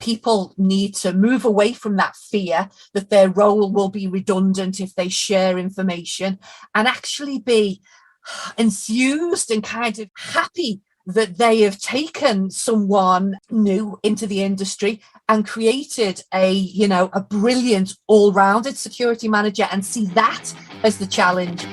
people need to move away from that fear that their role will be redundant if they share information, and actually be enthused and kind of happy that they have taken someone new into the industry and created a brilliant all-rounded security manager, and see that as the challenge.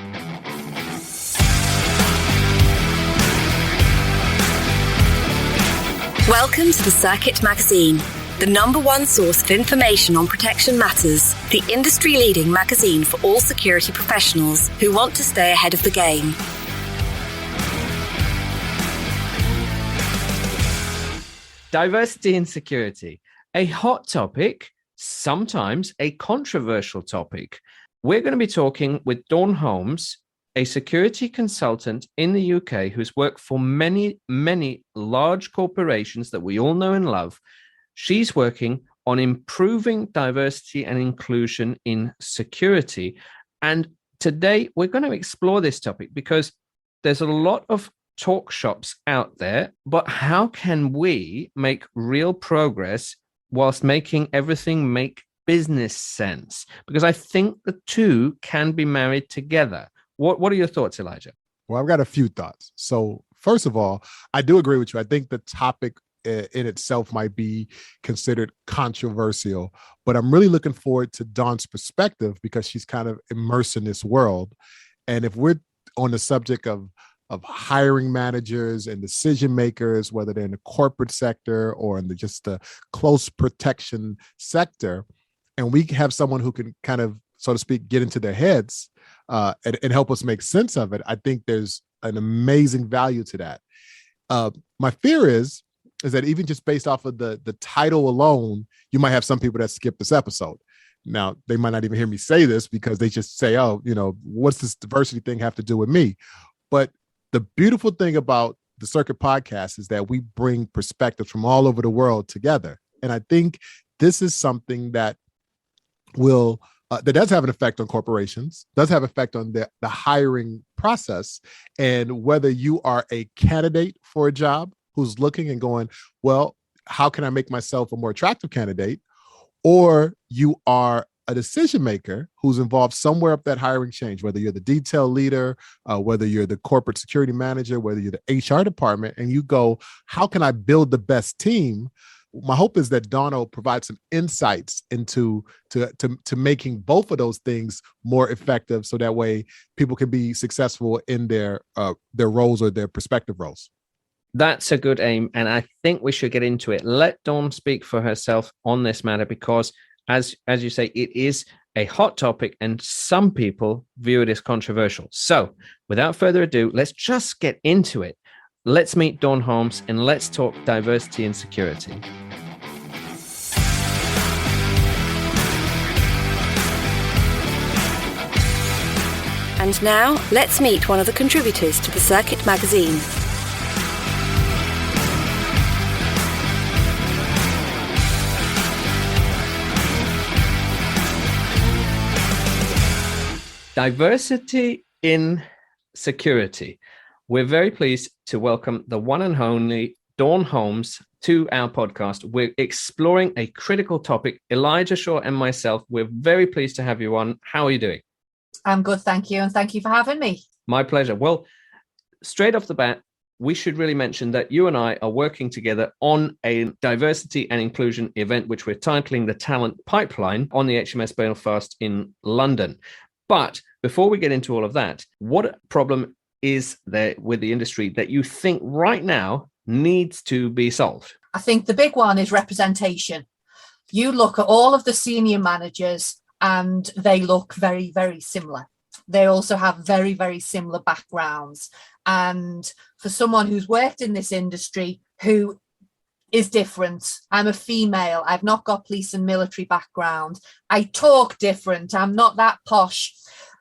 Welcome to the Circuit Magazine, the #1 source of information on protection matters, the industry-leading magazine for all security professionals who want to stay ahead of the game. Diversity in security, a hot topic, sometimes a controversial topic. We're going to be talking with Dawn Holmes, a security consultant in the UK who's worked for many, many large corporations that we all know and love. She's working on improving diversity and inclusion in security. And today we're going to explore this topic because there's a lot of talk shops out there, but how can we make real progress whilst making everything make business sense? Because I think the two can be married together. What are your thoughts, Elijah? Well, I've got a few thoughts. So first of all, I do agree with you. I think the topic in itself might be considered controversial, but I'm really looking forward to Dawn's perspective because she's kind of immersed in this world. And if we're on the subject of hiring managers and decision makers, whether they're in the corporate sector or in just the close protection sector, and we have someone who can kind of, so to speak, get into their heads and help us make sense of it, I think there's an amazing value to that. My fear is that even just based off of the title alone, you might have some people that skip this episode. Now, they might not even hear me say this because they just say, oh, what's this diversity thing have to do with me? But the beautiful thing about the Circuit Podcast is that we bring perspectives from all over the world together. And I think this is something that that does have an effect on corporations, does have effect on the hiring process. And whether you are a candidate for a job who's looking and going, well, how can I make myself a more attractive candidate? Or you are a decision maker who's involved somewhere up that hiring chain, whether you're the detail leader, whether you're the corporate security manager, whether you're the HR department, and you go, how can I build the best team? My hope is that Dawn will provide some insights into to making both of those things more effective, so that way people can be successful in their roles or their prospective roles. That's a good aim, and I think we should get into it. Let Dawn speak for herself on this matter because, as you say, it is a hot topic and some people view it as controversial. So without further ado, let's just get into it. Let's meet Dawn Holmes and let's talk diversity and security. And now, let's meet one of the contributors to the Circuit Magazine. Diversity in security. We're very pleased to welcome the one and only Dawn Holmes to our podcast. We're exploring a critical topic. Elijah Shaw and myself, we're very pleased to have you on. How are you doing? I'm good, thank you. And thank you for having me. My pleasure. Well, straight off the bat, we should really mention that you and I are working together on a diversity and inclusion event, which we're titling the Talent Pipeline on the HMS Belfast in London. But before we get into all of that, what problem is there with the industry that you think right now needs to be solved? I think the big one is representation. You look at all of the senior managers and they look very, very similar. They also have very, very similar backgrounds. And for someone who's worked in this industry who is different, I'm a female, I've not got police and military background, I talk different, I'm not that posh.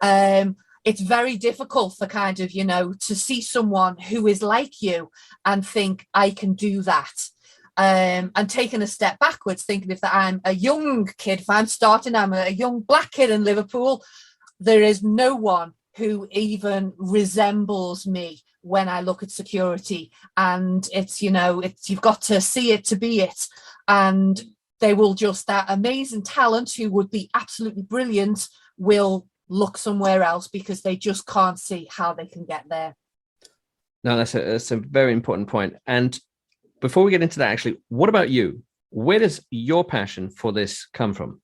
It's very difficult for kind of, to see someone who is like you and think, I can do that. And taking a step backwards, thinking if I'm a young kid, if I'm a young black kid in Liverpool, there is no one who even resembles me when I look at security. And it's, you've got to see it to be it. And They will just, that amazing talent who would be absolutely brilliant will look somewhere else because they just can't see how they can get there. No, that's a very important point. And before we get into that, actually, what about you? Where does your passion for this come from?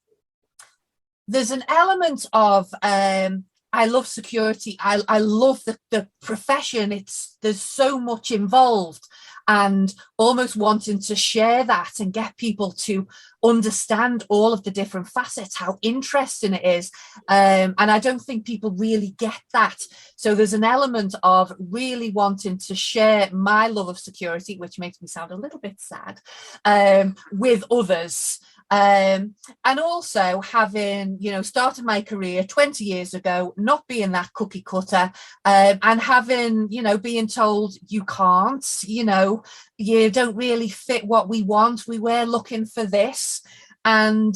There's an element of I love security. I love the profession. There's so much involved, and almost wanting to share that and get people to understand all of the different facets, how interesting it is. And I don't think people really get that. So there's an element of really wanting to share my love of security, which makes me sound a little bit sad, with others. And also having, started my career 20 years ago, not being that cookie cutter, and having, being told you can't, you don't really fit what we want. We were looking for this. And,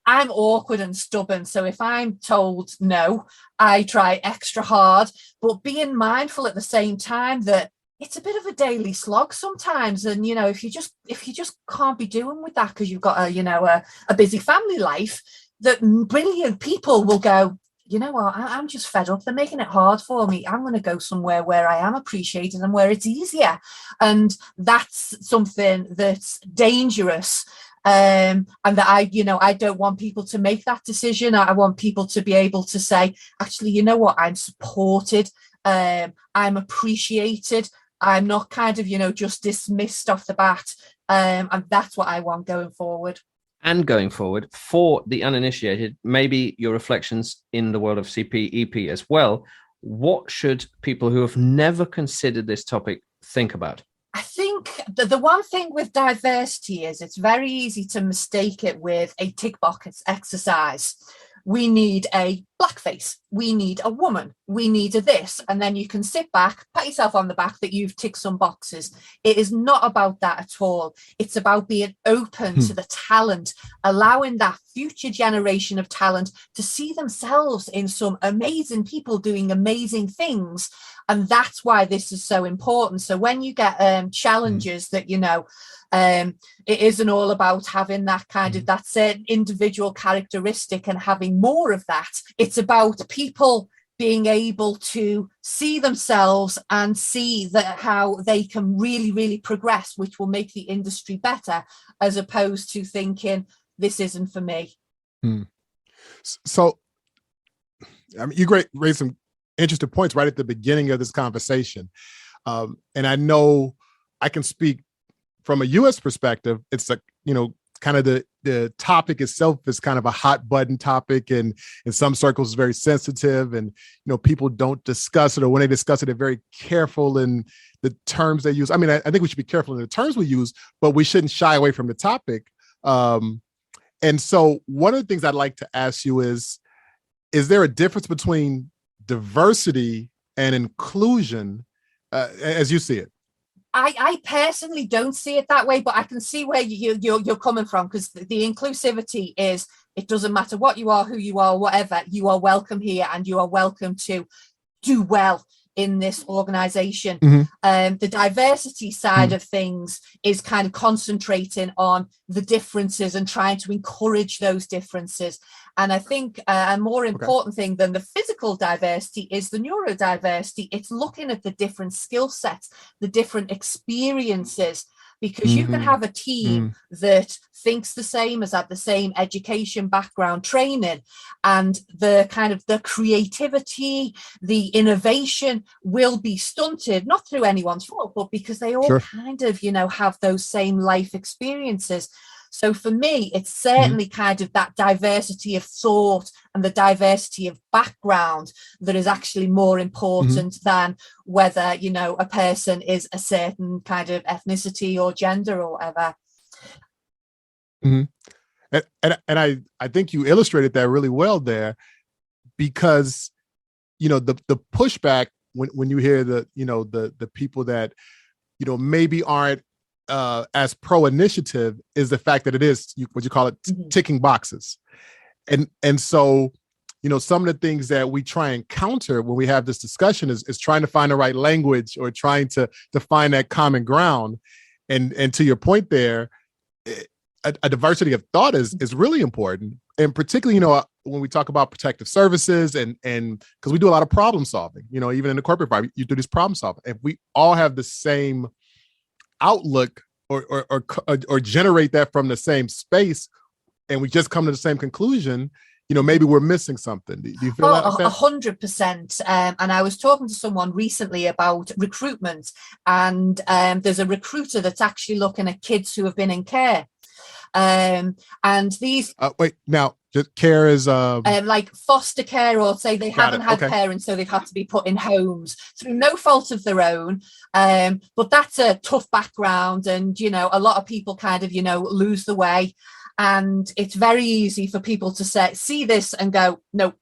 I'm awkward and stubborn. So if I'm told no, I try extra hard, but being mindful at the same time that it's a bit of a daily slog sometimes. And, if you just can't be doing with that because you've got a busy family life, that brilliant people will go, you know what, I'm just fed up. They're making it hard for me. I'm going to go somewhere where I am appreciated and where it's easier. And that's something that's dangerous. And that I don't want people to make that decision. I want people to be able to say, actually, you know what, I'm supported. I'm appreciated. I'm not kind of, just dismissed off the bat. And that's what I want going forward. And going forward, for the uninitiated, maybe your reflections in the world of CP/EP as well. What should people who have never considered this topic think about? I think the one thing with diversity is it's very easy to mistake it with a tick box exercise. We need a blackface. We need a woman. We need a this. And then you can sit back, pat yourself on the back that you've ticked some boxes. It is not about that at all. It's about being open to the talent, allowing that future generation of talent to see themselves in some amazing people doing amazing things. And that's why this is so important. So when you get challenges that, it isn't all about having that kind of, that certain individual characteristic and having more of that. It's about people being able to see themselves and see that how they can really, really progress, which will make the industry better, as opposed to thinking this isn't for me. So, I mean, you raised some interesting points right at the beginning of this conversation. And I know I can speak from a U.S. perspective. It's kind of the topic itself is kind of a hot button topic, and in some circles it's very sensitive, and people don't discuss it, or when they discuss it, they're very careful in the terms they use. I mean, I think we should be careful in the terms we use, but we shouldn't shy away from the topic. And so one of the things I'd like to ask you is there a difference between diversity and inclusion as you see it? I personally don't see it that way, but I can see where you're coming from, because the inclusivity is, it doesn't matter what you are, who you are, whatever, you are welcome here and you are welcome to do well in this organization. The diversity side of things is kind of concentrating on the differences and trying to encourage those differences. And I think a more important thing than the physical diversity is the neurodiversity. It's looking at the different skill sets, the different experiences, because you can have a team that thinks the same, has had the same education, background, training, and the kind of the creativity, the innovation will be stunted, not through anyone's fault, but because they all kind of, have those same life experiences. So for me, it's certainly kind of that diversity of thought and the diversity of background that is actually more important than whether, a person is a certain kind of ethnicity or gender or whatever. And I think you illustrated that really well there, because, the pushback when you hear the people that, maybe aren't as pro-initiative is the fact that it is what you call it ticking boxes. And so, some of the things that we try and counter when we have this discussion is trying to find the right language, or trying to find that common ground. And to your point there, a diversity of thought is really important. And particularly, when we talk about protective services and because we do a lot of problem solving, even in the corporate environment, you do this problem solving. If we all have the same outlook or generate that from the same space, and we just come to the same conclusion, maybe we're missing something. Do you feel that? 100%. And I was talking to someone recently about recruitment, and there's a recruiter that's actually looking at kids who have been in care. And these just care is like foster care, or say they haven't had parents, so they've had to be put in homes through no fault of their own. But that's a tough background, and a lot of people kind of lose the way. And it's very easy for people to see this and go, no,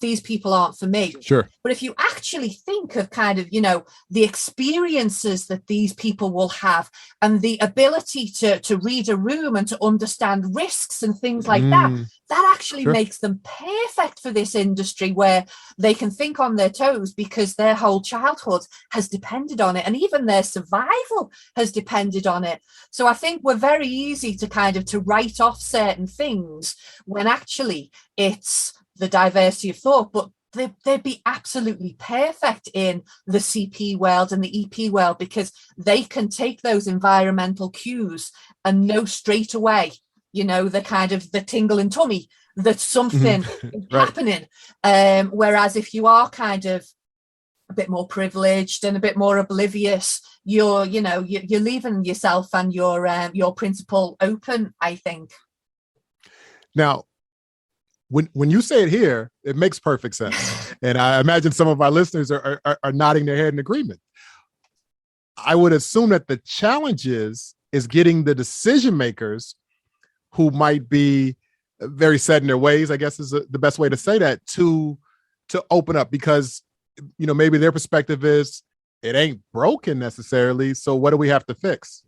these people aren't for me. Sure. But if you actually think of kind of, the experiences that these people will have, and the ability to read a room and to understand risks and things like that actually makes them perfect for this industry, where they can think on their toes, because their whole childhood has depended on it, and even their survival has depended on it. So I think we're very easy to kind of to write off certain things when actually it's the diversity of thought, but they'd be absolutely perfect in the CP world and the EP world, because they can take those environmental cues and know straight away, the kind of the tingle in tummy that something is happening. Whereas if you are kind of a bit more privileged and a bit more oblivious, you're leaving yourself and your principle open, I think. Now, when you say it here, it makes perfect sense. And I imagine some of our listeners are nodding their head in agreement. I would assume that the challenge is getting the decision makers who might be very set in their ways, I guess is the best way to say that, to open up, because, maybe their perspective is it ain't broken necessarily. So what do we have to fix?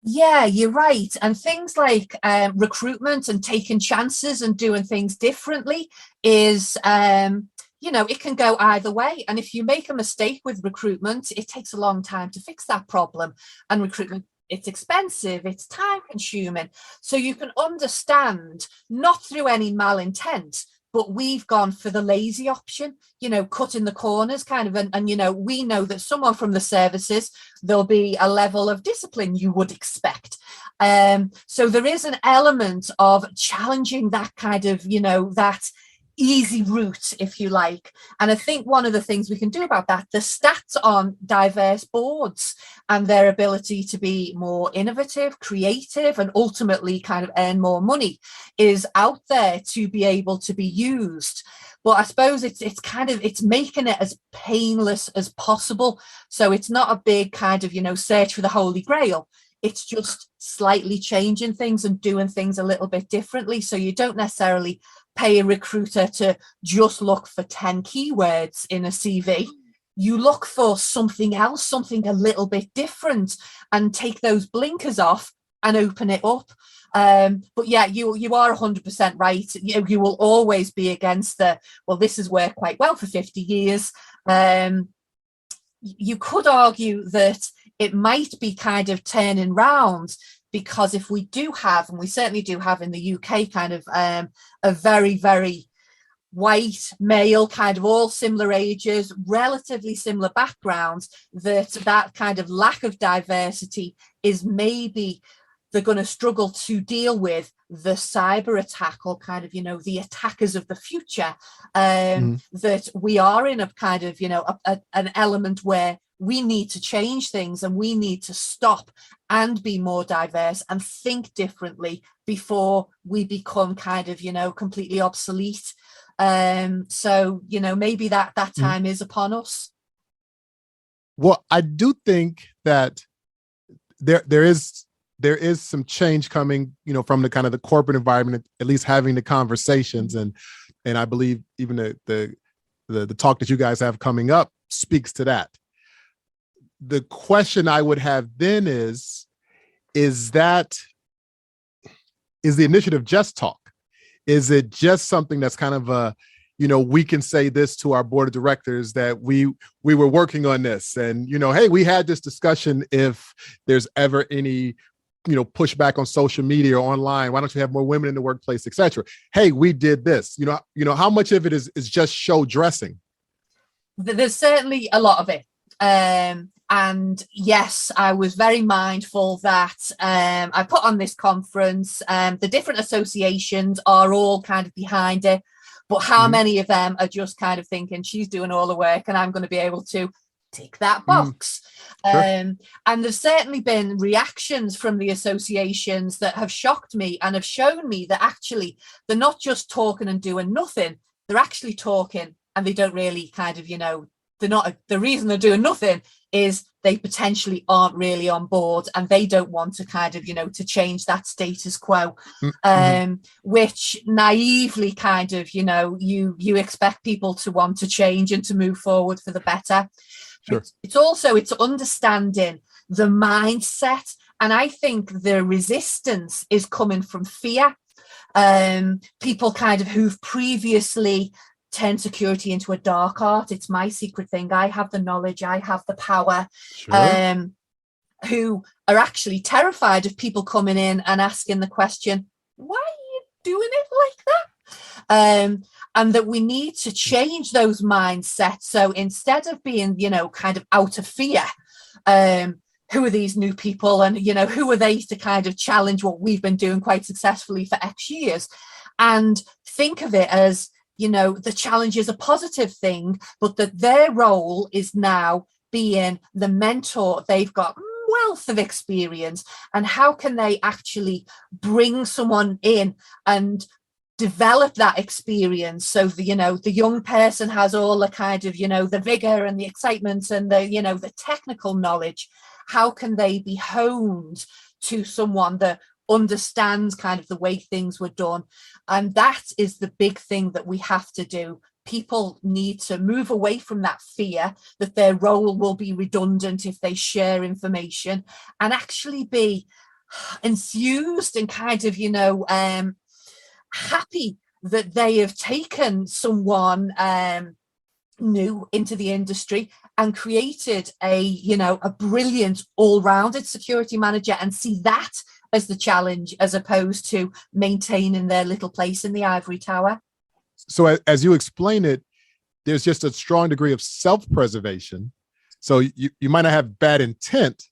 Yeah, you're right. And things like recruitment and taking chances and doing things differently is, it can go either way. And if you make a mistake with recruitment, it takes a long time to fix that problem. And recruitment, it's expensive, it's time consuming. So you can understand, not through any malintent, but we've gone for the lazy option, cutting the corners kind of, and we know that someone from the services, there'll be a level of discipline you would expect. So there is an element of challenging that kind of, that easy route, if you like. And I think one of the things we can do about that, the stats on diverse boards and their ability to be more innovative, creative, and ultimately kind of earn more money is out there to be able to be used. But I suppose it's making it as painless as possible. So it's not a big kind of, search for the Holy Grail. It's just slightly changing things and doing things a little bit differently. So you don't necessarily pay a recruiter to just look for 10 keywords in a CV. You look for something else, something a little bit different, and take those blinkers off and open it up. But yeah, you are 100% right. You will always be against this has worked quite well for 50 years. You could argue that it might be kind of turning round, because if we do have, and we certainly do have in the UK, kind of a very, very white male, kind of all similar ages, relatively similar backgrounds, that kind of lack of diversity is maybe they're going to struggle to deal with the cyber attack, or kind of, the attackers of the future, that we are in a kind of, an element where we need to change things, and we need to stop and be more diverse and think differently before we become kind of, completely obsolete. So, maybe that time is upon us. Well, I do think that there is some change coming, from the kind of the corporate environment, at least having the conversations, and I believe even the talk that you guys have coming up speaks to that. The question I would have then is the initiative just talk? Is it just something that's kind of we can say this to our board of directors that we were working on this, and, hey, we had this discussion if there's ever any push back on social media or online. Why don't you have more women in the workplace, etc.? Hey, we did this. How much of it is just show dressing? There's certainly a lot of it. And yes, I was very mindful that I put on this conference. The different associations are all kind of behind it, but how many of them are just kind of thinking she's doing all the work and I'm going to be able to tick that box? Sure. And there's certainly been reactions from the associations that have shocked me and have shown me that actually they're not just talking and doing nothing. They're actually talking and they don't really kind of, they're not, the reason they're doing nothing is they potentially aren't really on board and they don't want to kind of, to change that status quo, which naively kind of, you expect people to want to change and to move forward for the better. Sure. It's understanding the mindset. And I think the resistance is coming from fear. People kind of who've previously turned security into a dark art. It's my secret thing. I have the knowledge. I have the power. Sure. Who are actually terrified of people coming in and asking the question, why are you doing it like that? And that we need to change those mindsets. So instead of being, kind of out of fear, who are these new people and, who are they to kind of challenge what we've been doing quite successfully for X years? And think of it as, the challenge is a positive thing, but that their role is now being the mentor. They've got wealth of experience, and how can they actually bring someone in and develop that experience so the young person has all the kind of the vigor and the excitement and the technical knowledge. How can they be honed to someone that understands kind of the way things were done? And that is the big thing that we have to do. People need to move away from that fear that their role will be redundant if they share information, and actually be enthused and kind of happy that they have taken someone new into the industry and created a brilliant all-rounded security manager, and see that as the challenge as opposed to maintaining their little place in the ivory tower. So as you explain it, there's just a strong degree of self-preservation. So you might not have bad intent.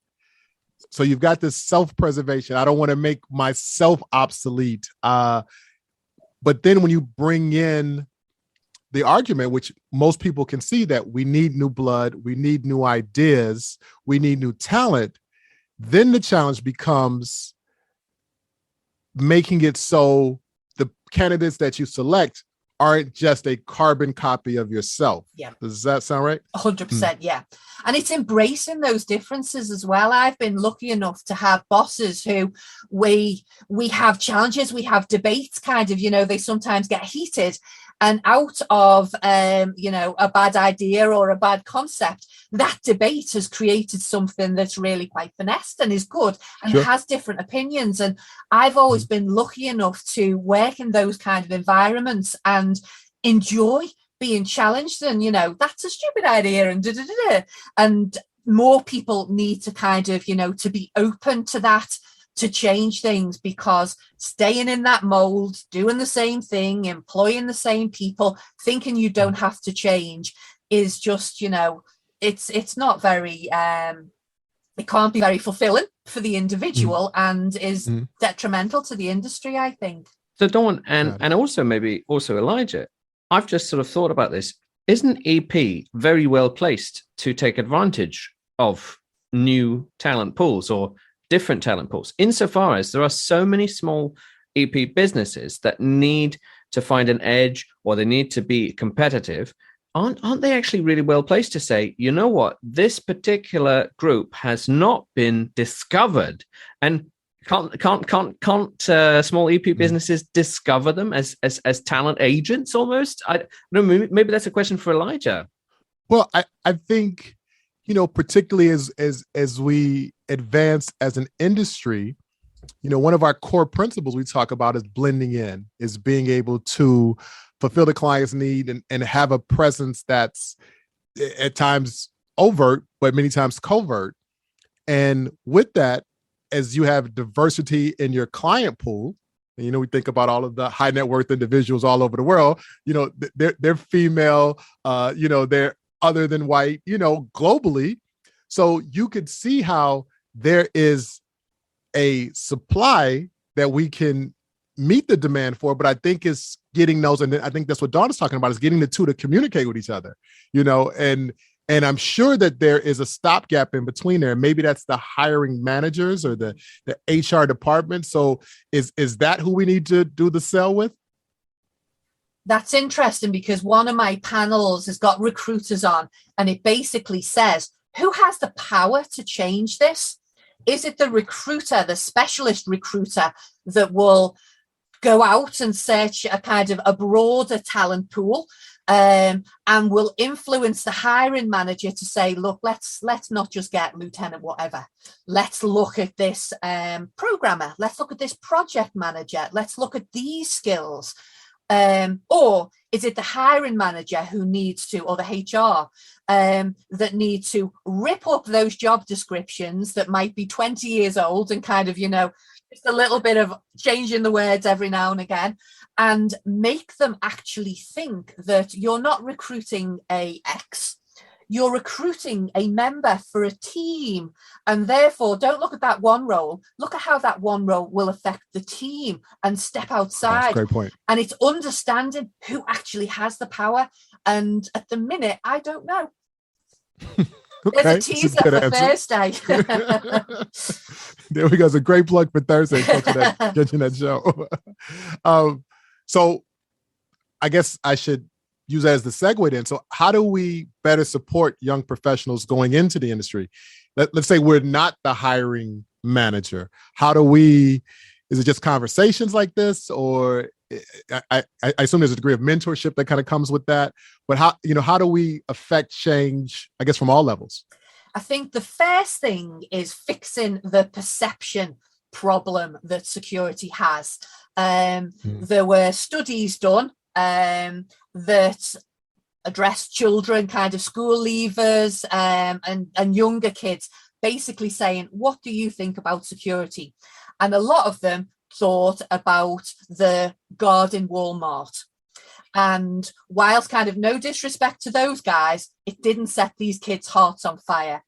So you've got this self-preservation. I don't want to make myself obsolete. But then when you bring in the argument, which most people can see, that we need new blood, we need new ideas, we need new talent, then the challenge becomes making it so the candidates that you select aren't just a carbon copy of yourself. Yeah. Does that sound right? 100%. Yeah. And it's embracing those differences as well. I've been lucky enough to have bosses who we have challenges, we have debates kind of, they sometimes get heated, and out of, a bad idea or a bad concept, that debate has created something that's really quite finessed and is good and Sure. has different opinions. And I've always been lucky enough to work in those kind of environments and enjoy being challenged and, that's a stupid idea and and more people need to kind of, to be open to that, to change things, because staying in that mold, doing the same thing, employing the same people, thinking you don't have to change is just, it's not very, it can't be very fulfilling for the individual and is detrimental to the industry, I think. So Dawn, and also maybe also Elijah, I've just sort of thought about this. Isn't EP very well placed to take advantage of new talent pools or different talent pools, insofar as there are so many small EP businesses that need to find an edge or they need to be competitive? Aren't they actually really well placed to say, you know what, this particular group has not been discovered, and can't small EP businesses discover them as talent agents almost? I don't know, maybe that's a question for Elijah. Well, I think, particularly as we advance as an industry, one of our core principles we talk about is blending in, is being able to fulfill the client's need and have a presence that's at times overt, but many times covert. And with that, as you have diversity in your client pool, and, you know, we think about all of the high net worth individuals all over the world, you know, they're female, you know, they're other than white, you know, globally. So you could see how there is a supply that we can meet the demand for, but I think it's getting those, and I think that's what Dawn is talking about, is getting the two to communicate with each other, you know, and I'm sure that there is a stopgap in between there. Maybe that's the hiring managers or the HR department. So is that who we need to do the sell with? That's interesting, because one of my panels has got recruiters on, and it basically says, who has the power to change this? Is it the recruiter, the specialist recruiter, that will go out and search a kind of a broader talent pool, and will influence the hiring manager to say, look, let's not just get lieutenant whatever. Let's look at this programmer. Let's look at this project manager. Let's look at these skills. Or is it the hiring manager who needs to, or the HR that need to rip up those job descriptions that might be 20 years old and kind of, you know, just a little bit of changing the words every now and again, and make them actually think that you're not recruiting a X, you're recruiting a member for a team, and therefore don't look at that one role, look at how that one role will affect the team, and step outside. That's a great point. And it's understanding who actually has the power. And at the minute, I don't know. Okay. There's a teaser for Thursday. There we go. It's a great plug for Thursday. Catching that show. So I guess I should use that as the segue then. So how do we better support young professionals going into the industry? Let's say we're not the hiring manager. How do we, is it just conversations like this, or I assume there's a degree of mentorship that kind of comes with that, but how do we affect change, I guess, from all levels? I think the first thing is fixing the perception problem that security has. There were studies done that addressed children, kind of school leavers, and younger kids, basically saying, what do you think about security? And a lot of them thought about the guard in Walmart. And whilst kind of no disrespect to those guys, it didn't set these kids' hearts on fire.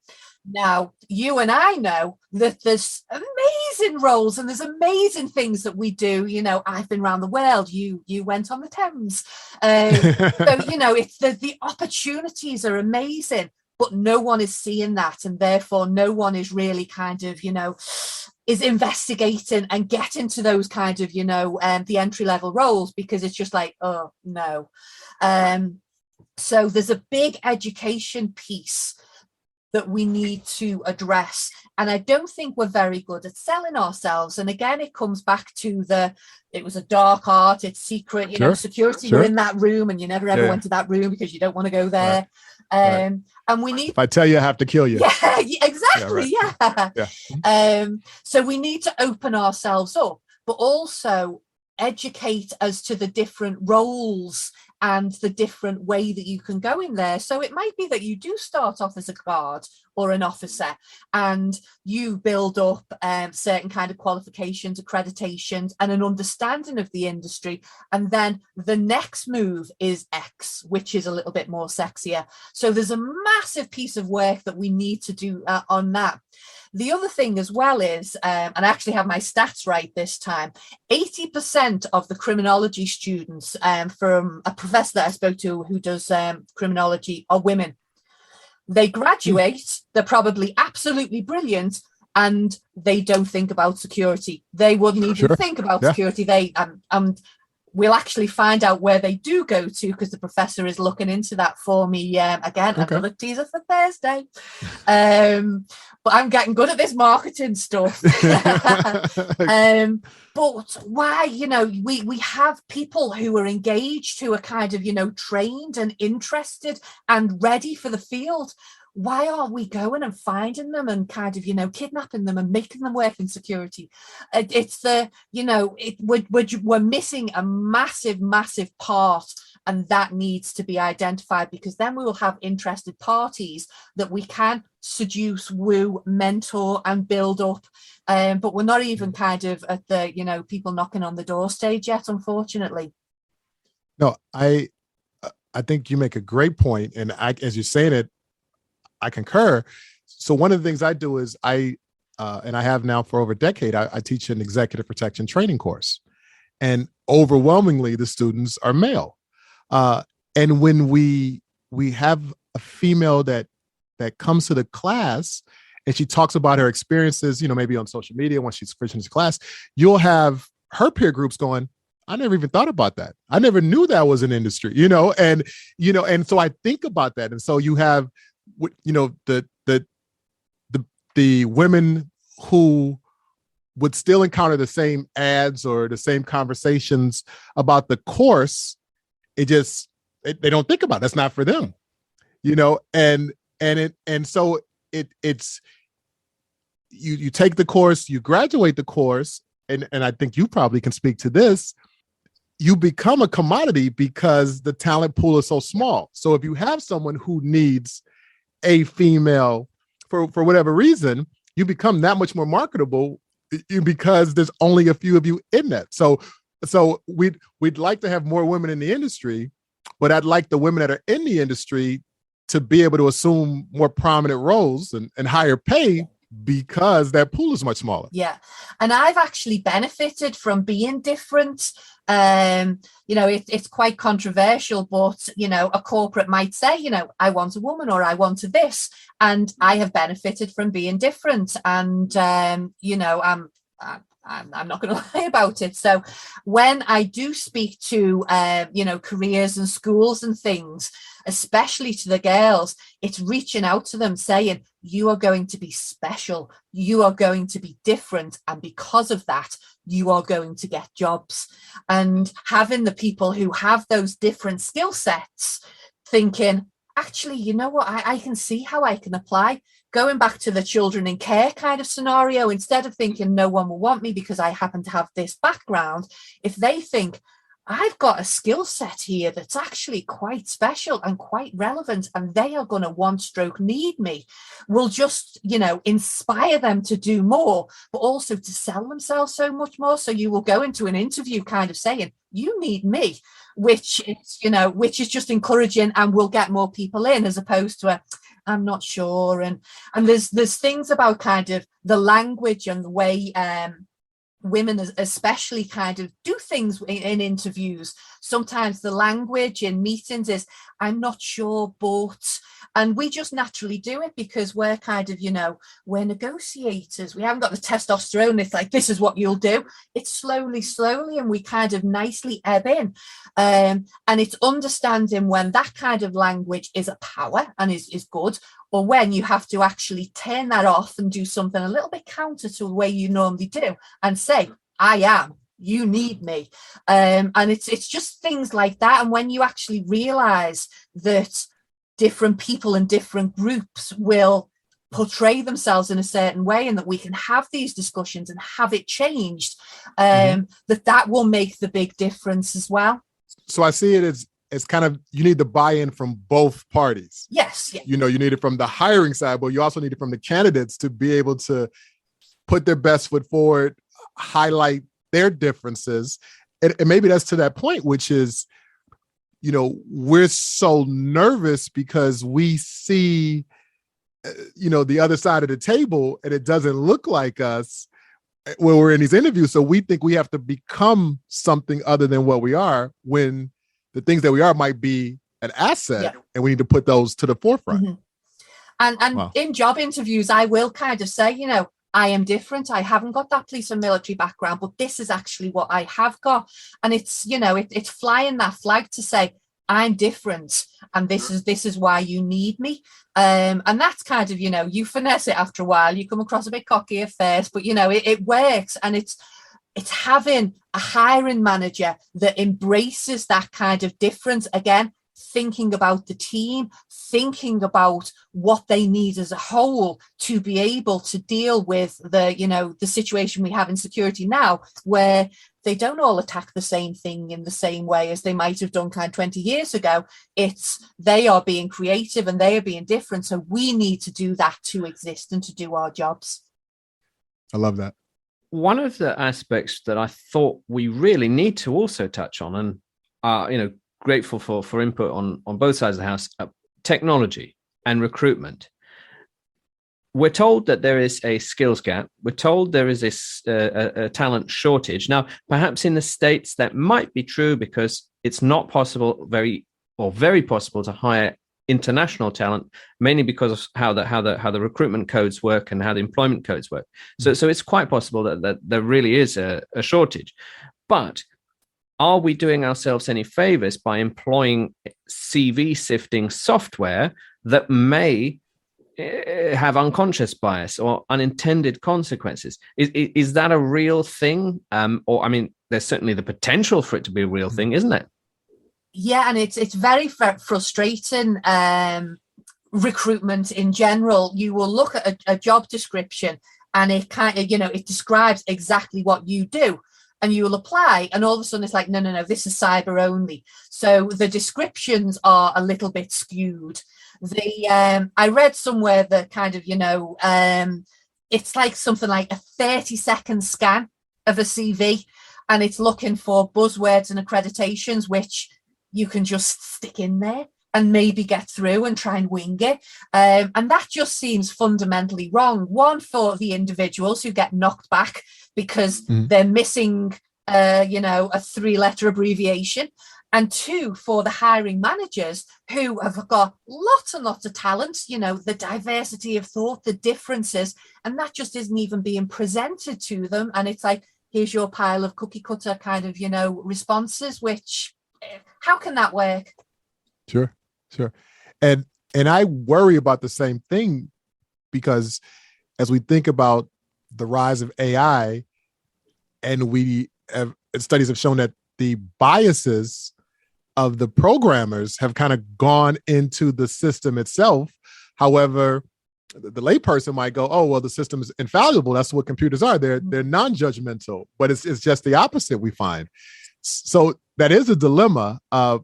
Now, you and I know that there's amazing roles and there's amazing things that we do. You know, I've been around the world. You went on the Thames. So, you know, it's the opportunities are amazing, but no one is seeing that. And therefore, no one is really kind of, you know, is investigating and getting to those kind of, you know, the entry level roles, because it's just like, oh, no. So there's a big education piece that we need to address. And I don't think we're very good at selling ourselves. And again, it comes back to it was a dark art, it's secret, you know, security, you're in that room and you never ever went to that room because you don't want to go there. Right. And we need, if I tell you, I have to kill you. Yeah, exactly. Yeah. So we need to open ourselves up, but also educate as to the different roles and the different way that you can go in there. So it might be that you do start off as a guard or an officer and you build up certain kind of qualifications, accreditations, and an understanding of the industry. And then the next move is X, which is a little bit more sexier. So there's a massive piece of work that we need to do on that. The other thing as well is, and I actually have my stats right this time, 80% of the criminology students from a professor that I spoke to who does criminology are women. They graduate, they're probably absolutely brilliant, and they don't think about security. They wouldn't even think about security. They we'll actually find out where they do go to, because the professor is looking into that for me. Again, another teaser for Thursday. But I'm getting good at this marketing stuff. But why, you know, we have people who are engaged, who are kind of, you know, trained and interested and ready for the field. Why are we going and finding them and kind of, you know, kidnapping them and making them work in security? It's the, you know, we're missing a massive part And that needs to be identified, because then we will have interested parties that we can seduce, woo, mentor and build up. But we're not even kind of at the, people knocking on the door stage yet, unfortunately. No, I think you make a great point. And as you're saying it, I concur. So one of the things I do is and I have now for over a decade, I teach an executive protection training course. And overwhelmingly, the students are male. And when we have a female that comes to the class and she talks about her experiences, maybe on social media when she's finished class, you'll have her peer groups going, I never even thought about that. I never knew that was an industry, and so I think about that. And so you have, the women who would still encounter the same ads or the same conversations about the course. They don't think about it. That's not for them, and so it's you take the course, you graduate the course, and I think you probably can speak to this. You become a commodity because the talent pool is so small. So if you have someone who needs a female for whatever reason, you become that much more marketable because there's only a few of you in that. So we'd like to have more women in the industry, but I'd like the women that are in the industry to be able to assume more prominent roles and higher pay, because that pool is much smaller. Yeah. And I've actually benefited from being different. It's quite controversial, but, a corporate might say, I want a woman or I want a this. And I have benefited from being different. And, I'm not going to lie about it. So when I do speak to, careers and schools and things, especially to the girls, it's reaching out to them saying, you are going to be special. You are going to be different. And because of that, you are going to get jobs. And having the people who have those different skill sets thinking, actually, you know what, I can see how I can apply. Going back to the children in care kind of scenario, instead of thinking no one will want me because I happen to have this background, if they think, I've got a skill set here that's actually quite special and quite relevant, and they are going to need me, will just, inspire them to do more, but also to sell themselves so much more. So you will go into an interview kind of saying, you need me, which is just encouraging and will get more people in, as opposed to I'm not sure. And there's things about kind of the language and the way women especially kind of do things in interviews. Sometimes the language in meetings is, I'm not sure, but, and we just naturally do it because we're kind of, we're negotiators. We haven't got the testosterone. It's like, this is what you'll do. It's slowly, and we kind of nicely ebb in. And it's understanding when that kind of language is a power and is good, or when you have to actually turn that off and do something a little bit counter to the way you normally do and say, I am, you need me. And it's just things like that. And when you actually realize that different people and different groups will portray themselves in a certain way, and that we can have these discussions and have it changed, that will make the big difference as well. So I see it as kind of, you need the buy-in from both parties. Yes. Yeah. You need it from the hiring side, but you also need it from the candidates to be able to put their best foot forward, highlight their differences. And maybe that's to that point, which is, we're so nervous because we see, the other side of the table and it doesn't look like us when we're in these interviews. So we think we have to become something other than what we are, when the things that we are might be an asset, and we need to put those to the forefront. Mm-hmm. And wow. In job interviews, I will kind of say, I am different. I haven't got that police and military background, but this is actually what I have got. And it's, it's flying that flag to say, I'm different, and this is why you need me. And that's kind of, you finesse it after a while. You come across a bit cocky at first, but it works. And it's having a hiring manager that embraces that kind of difference. Again, thinking about the team, thinking about what they need as a whole to be able to deal with the situation we have in security now, where they don't all attack the same thing in the same way as they might have done kind of 20 years ago. They are being creative and they are being different. So we need to do that to exist and to do our jobs. I love that. One of the aspects that I thought we really need to also touch on, and grateful for input on both sides of the house, technology and recruitment. We're told that there is a skills gap. We're told there is a talent shortage. Now, perhaps in the States that might be true because it's not possible, very possible to hire international talent, mainly because of how the recruitment codes work and how the employment codes work. So it's quite possible that there really is a shortage. But are we doing ourselves any favors by employing CV sifting software that may have unconscious bias or unintended consequences? Is that a real thing? There's certainly the potential for it to be a real thing, isn't it? Yeah, and it's very frustrating. Recruitment in general, you will look at a job description and it kind of, it describes exactly what you do, and you will apply, and all of a sudden it's like, no, this is cyber only. So the descriptions are a little bit skewed. I read somewhere that kind of, it's like something like a 30-second scan of a CV, and it's looking for buzzwords and accreditations, which you can just stick in there and maybe get through and try and wing it. And that just seems fundamentally wrong. One, for the individuals who get knocked back because they're missing, a 3-letter abbreviation. And two, for the hiring managers who have got lots and lots of talent, the diversity of thought, the differences, and that just isn't even being presented to them. And it's like, here's your pile of cookie cutter kind of, responses, which, how can that work? Sure. And I worry about the same thing, because as we think about the rise of AI, and studies have shown that the biases of the programmers have kind of gone into the system itself. However, the layperson might go, oh, well, the system is infallible. That's what computers are. They're non-judgmental, but it's just the opposite we find. So that is a dilemma. I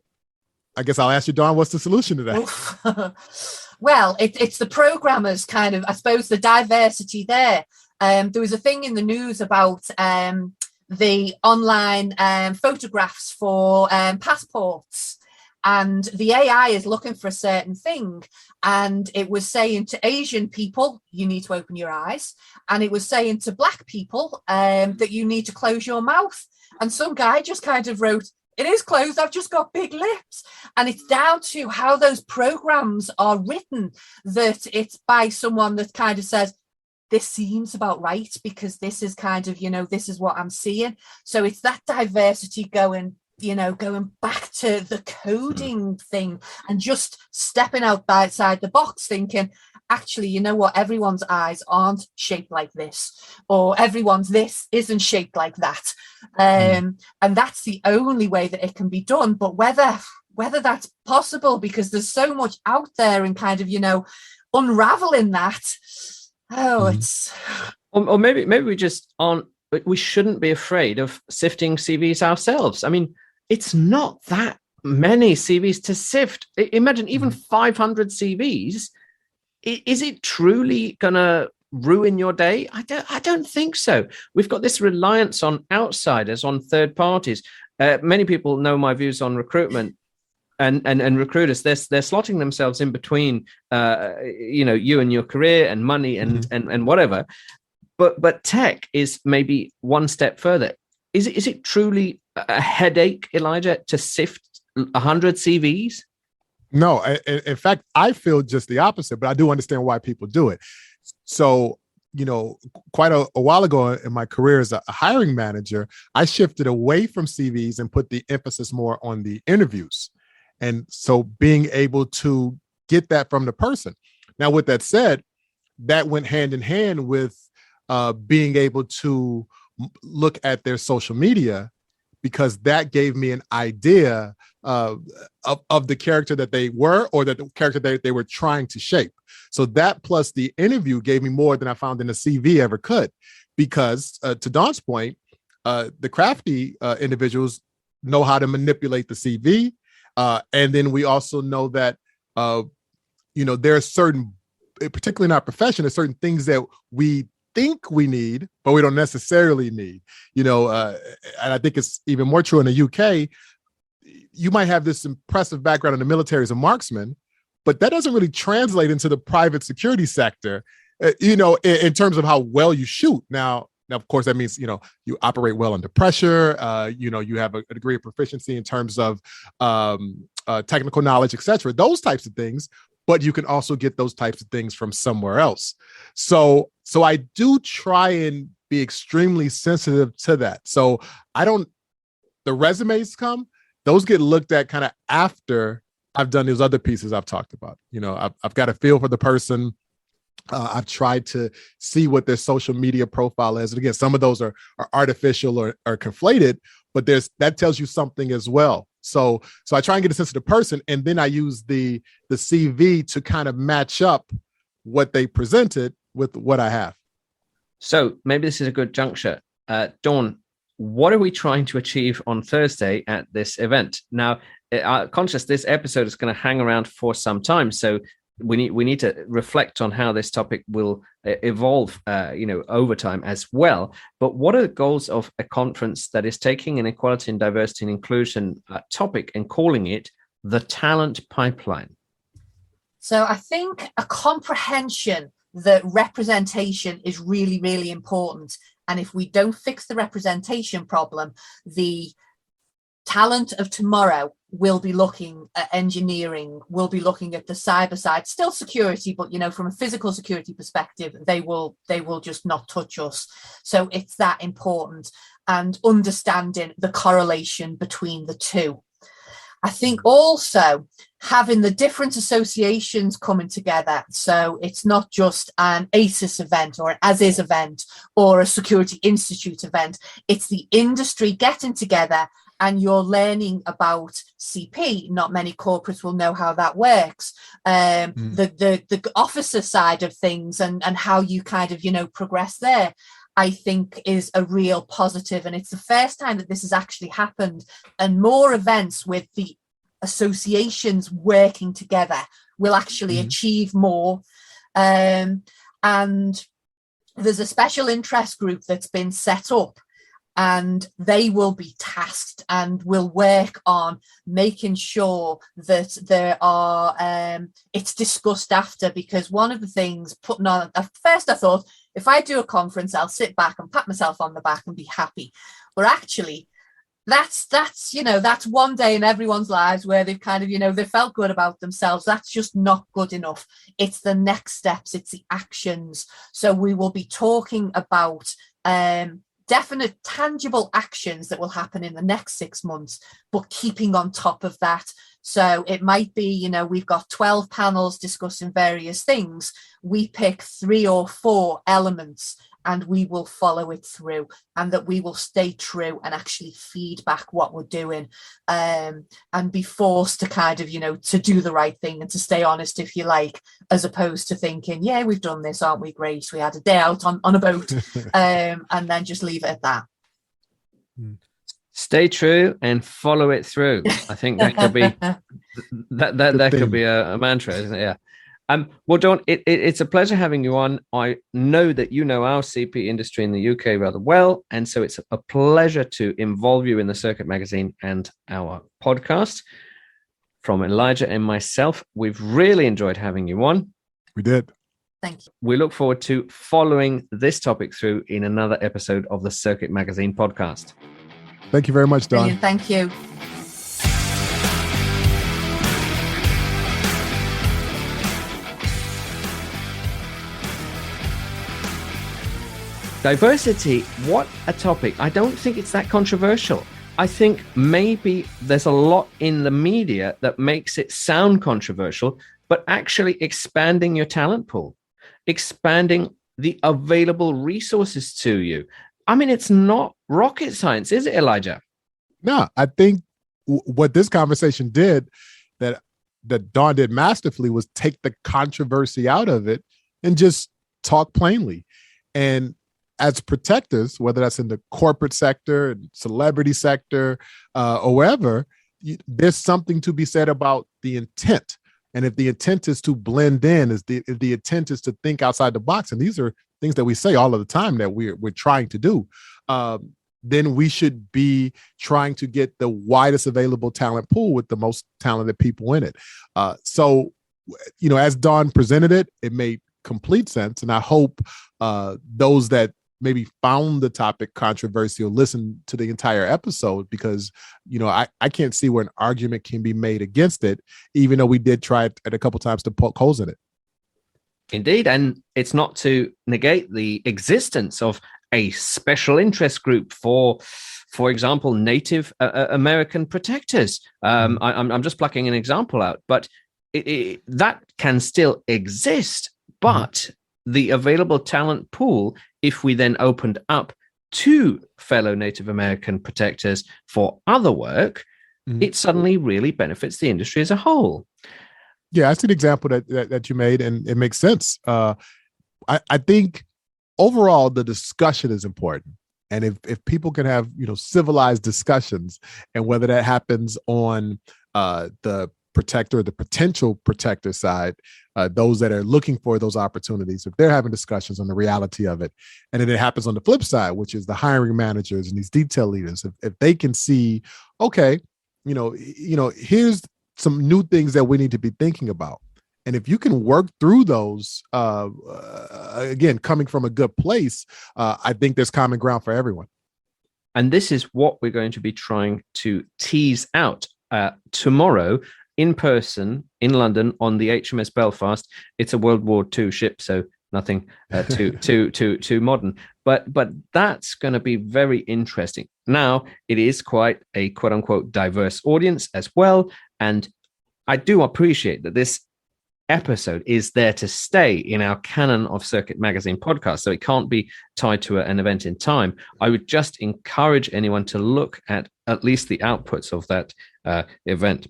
guess I'll ask you, Dawn, what's the solution to that? Well, it's the programmers kind of, I suppose, the diversity there. There was a thing in the news about the online photographs for passports, and the AI is looking for a certain thing, and it was saying to Asian people, you need to open your eyes, and it was saying to Black people that you need to close your mouth. And some guy just kind of wrote, it is closed, I've just got big lips. And it's down to how those programs are written, that it's by someone that kind of says, this seems about right because this is kind of, this is what I'm seeing. So it's that diversity going back to the coding thing and just stepping outside the box, thinking, actually, you know what, everyone's eyes aren't shaped like this, or everyone's this isn't shaped like that. And that's the only way that it can be done. But whether that's possible, because there's so much out there and kind of, unraveling that. It's or maybe we just aren't, but we shouldn't be afraid of sifting CVs ourselves. I mean, it's not that many CVs to sift. Imagine even 500 CVs. Is it truly gonna ruin your day? I don't think so. We've got this reliance on outsiders, on third parties. Many people know my views on recruitment and recruiters. They're slotting themselves in between, you and your career and money and whatever. But tech is maybe one step further. Is it truly a headache, Elijah, to sift 100 CVs? No, in fact, I feel just the opposite, but I do understand why people do it. So, quite a while ago in my career as a hiring manager, I shifted away from CVs and put the emphasis more on the interviews. And so being able to get that from the person. Now, with that said, that went hand in hand with being able to look at their social media because that gave me an idea of the character that they were, or that the character they were trying to shape. So that plus the interview gave me more than I found in the CV ever could, because to Dawn's point, the crafty individuals know how to manipulate the CV. And then we also know that, there are certain, particularly in our profession, there's certain things that we think we need, but we don't necessarily need, and I think it's even more true in the UK. You might have this impressive background in the military as a marksman, but that doesn't really translate into the private security sector, in terms of how well you shoot. Now, of course, that means, you operate well under pressure. You have a degree of proficiency in terms of technical knowledge, et cetera, those types of things. But you can also get those types of things from somewhere else. So I do try and be extremely sensitive to that. So the resumes those get looked at kind of after I've done those other pieces I've talked about. I've got a feel for the person. I've tried to see what their social media profile is. And again, some of those are artificial or conflated, but that tells you something as well. So I try and get a sense of the person, and then I use the CV to kind of match up what they presented with what I have. So maybe this is a good juncture. Dawn, what are we trying to achieve on Thursday at this event? Now, conscious this episode is going to hang around for some time, so we need to reflect on how this topic will evolve, over time as well. But what are the goals of a conference that is taking an equality and diversity and inclusion topic and calling it the talent pipeline? So I think a comprehension that representation is really, really important. And if we don't fix the representation problem, the talent of tomorrow will be looking at engineering, will be looking at the cyber side, still security, but from a physical security perspective, they will just not touch us. So it's that important, and understanding the correlation between the two. I think also having the different associations coming together. So it's not just an ASIS event or an as-is event or a Security Institute event. It's the industry getting together, and you're learning about CP. Not many corporates will know how that works. The officer side of things and how you kind of, progress there, I think is a real positive. And it's the first time that this has actually happened. And more events with the associations working together will actually achieve more. And there's a special interest group that's been set up, and they will be tasked and will work on making sure that there are, it's discussed after, because one of the things putting on, at first I thought, if I do a conference, I'll sit back and pat myself on the back and be happy. But actually, that's one day in everyone's lives where they've kind of, they felt good about themselves. That's just not good enough. It's the next steps, it's the actions. So we will be talking about definite tangible actions that will happen in the next 6 months, but keeping on top of that. So it might be, we've got 12 panels discussing various things. We pick 3 or 4 elements and we will follow it through, and that we will stay true and actually feed back what we're doing, and be forced to kind of, to do the right thing and to stay honest, if you like, as opposed to thinking, yeah, we've done this, aren't we? Great. We had a day out on a boat, and then just leave it at that. Stay true and follow it through. I think that could be that could be a mantra, isn't it? Yeah. Well, Dawn, it's a pleasure having you on. I know that you know our CP industry in the UK rather well, and so it's a pleasure to involve you in the Circuit Magazine and our podcast. From Elijah and myself, we've really enjoyed having you on. We did. Thank you. We look forward to following this topic through in another episode of the Circuit Magazine podcast. Thank you very much, Dawn. Brilliant. Thank you. Diversity, what a topic. I don't think it's that controversial. I think maybe there's a lot in the media that makes it sound controversial, but actually expanding your talent pool, expanding the available resources to you. I mean, it's not rocket science, is it, Elijah? No, I think what this conversation did that Dawn did masterfully was take the controversy out of it and just talk plainly. And as protectors, whether that's in the corporate sector, celebrity sector, or wherever, there's something to be said about the intent. And if the intent is to blend in, if the intent is to think outside the box, and these are things that we say all of the time that we're trying to do, then we should be trying to get the widest available talent pool with the most talented people in it. So, as Dawn presented it, it made complete sense. And I hope those that maybe found the topic controversial listen to the entire episode, because, I can't see where an argument can be made against it, even though we did try it a couple times to poke holes in it. Indeed. And it's not to negate the existence of a special interest group for example, Native American protectors. I'm just plucking an example out, but that can still exist. But the available talent pool, if we then opened up to fellow Native American protectors for other work, it suddenly really benefits the industry as a whole. Yeah, that's an example that you made, and it makes sense. I think overall the discussion is important, and if people can have civilized discussions, and whether that happens on the protector or the potential protector side, those that are looking for those opportunities, if they're having discussions on the reality of it, and then it happens on the flip side, which is the hiring managers and these detail leaders, if they can see, okay, here's some new things that we need to be thinking about. And if you can work through those, again, coming from a good place, I think there's common ground for everyone. And this is what we're going to be trying to tease out tomorrow in person in London on the HMS Belfast. It's a World War II ship, so nothing too modern. But that's going to be very interesting. Now, it is quite a quote unquote diverse audience as well. And I do appreciate that this episode is there to stay in our canon of Circuit Magazine podcasts, so it can't be tied to an event in time. I would just encourage anyone to look at least the outputs of that event.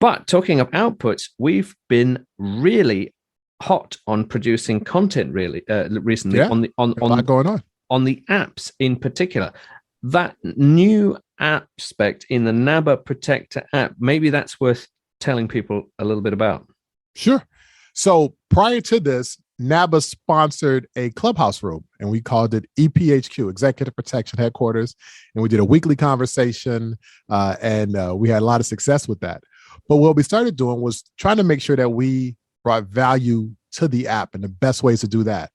But talking of outputs, we've been really hot on producing content recently on the apps in particular. That new aspect in the NABA Protector app, maybe that's worth telling people a little bit about. Sure. So prior to this, NABA sponsored a clubhouse room, and we called it EPHQ, Executive Protection Headquarters. And we did a weekly conversation, and we had a lot of success with that. But what we started doing was trying to make sure that we brought value to the app, and the best ways to do that.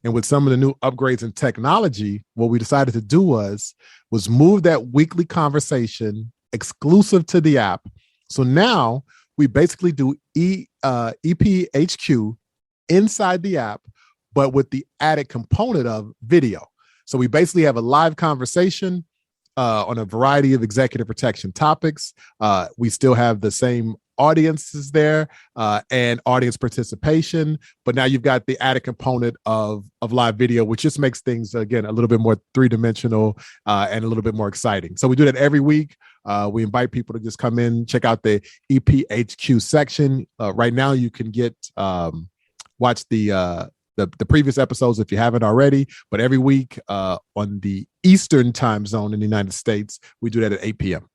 And with some of the new upgrades in technology, what we decided to do was move that weekly conversation exclusive to the app. So now we basically do EPHQ inside the app, but with the added component of video. So we basically have a live conversation on a variety of executive protection topics. We still have the same audiences there and audience participation, but now you've got the added component of live video, which just makes things, again, a little bit more three-dimensional and a little bit more exciting. So we do that every week. We invite people to just come in, check out the EPHQ section. Right now you can watch the previous episodes if you haven't already, but every week on the Eastern time zone in the United States, we do that at 8 p.m.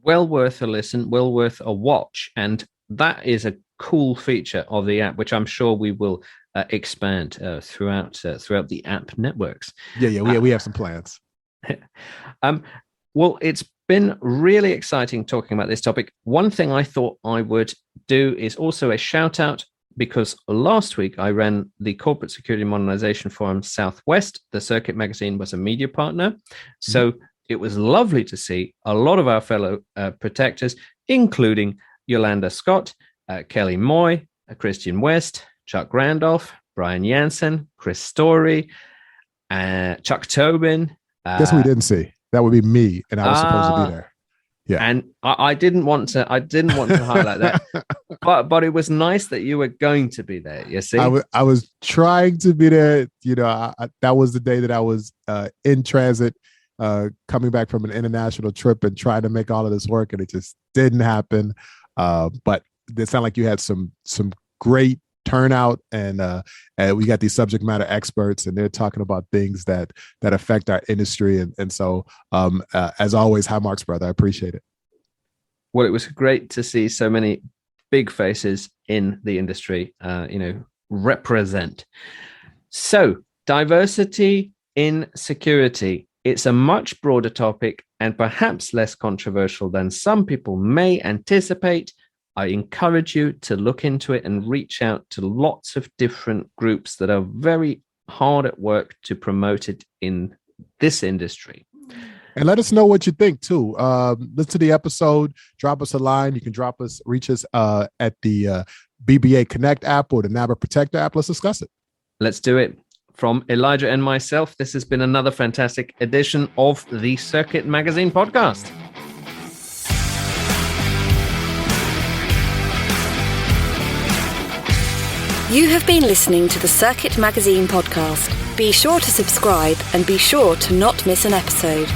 Well worth a listen, well worth a watch. And that is a cool feature of the app, which I'm sure we will expand throughout the app networks. Yeah, we have some plans. Well, it's been really exciting talking about this topic. One thing I thought I would do is also a shout out, because last week I ran the Corporate Security Modernization Forum Southwest. The Circuit Magazine was a media partner. So it was lovely to see a lot of our fellow protectors, including Yolanda Scott, Kelly Moy, Christian West, Chuck Randolph, Brian Jansen, Chris Story, Chuck Tobin. Guess we didn't see. That would be me, and I was supposed to be there. Yeah, and I didn't want to highlight that, but it was nice that you were going to be there. You see, I was trying to be there. That was the day that I was in transit coming back from an international trip and trying to make all of this work, and it just didn't happen. But it sounded like you had some great turnout, and we got these subject matter experts, and they're talking about things that affect our industry. And so, as always, high marks, brother. I appreciate it. Well, it was great to see so many big faces in the industry, represent. So, diversity in security. It's a much broader topic and perhaps less controversial than some people may anticipate. I encourage you to look into it and reach out to lots of different groups that are very hard at work to promote it in this industry. And let us know what you think too. Listen to the episode, drop us a line. You can reach us at the BBA Connect app or the NABRA Protector app. Let's discuss it. Let's do it. From Elijah and myself, this has been another fantastic edition of the Circuit Magazine podcast. You have been listening to the Circuit Magazine podcast. Be sure to subscribe and be sure to not miss an episode.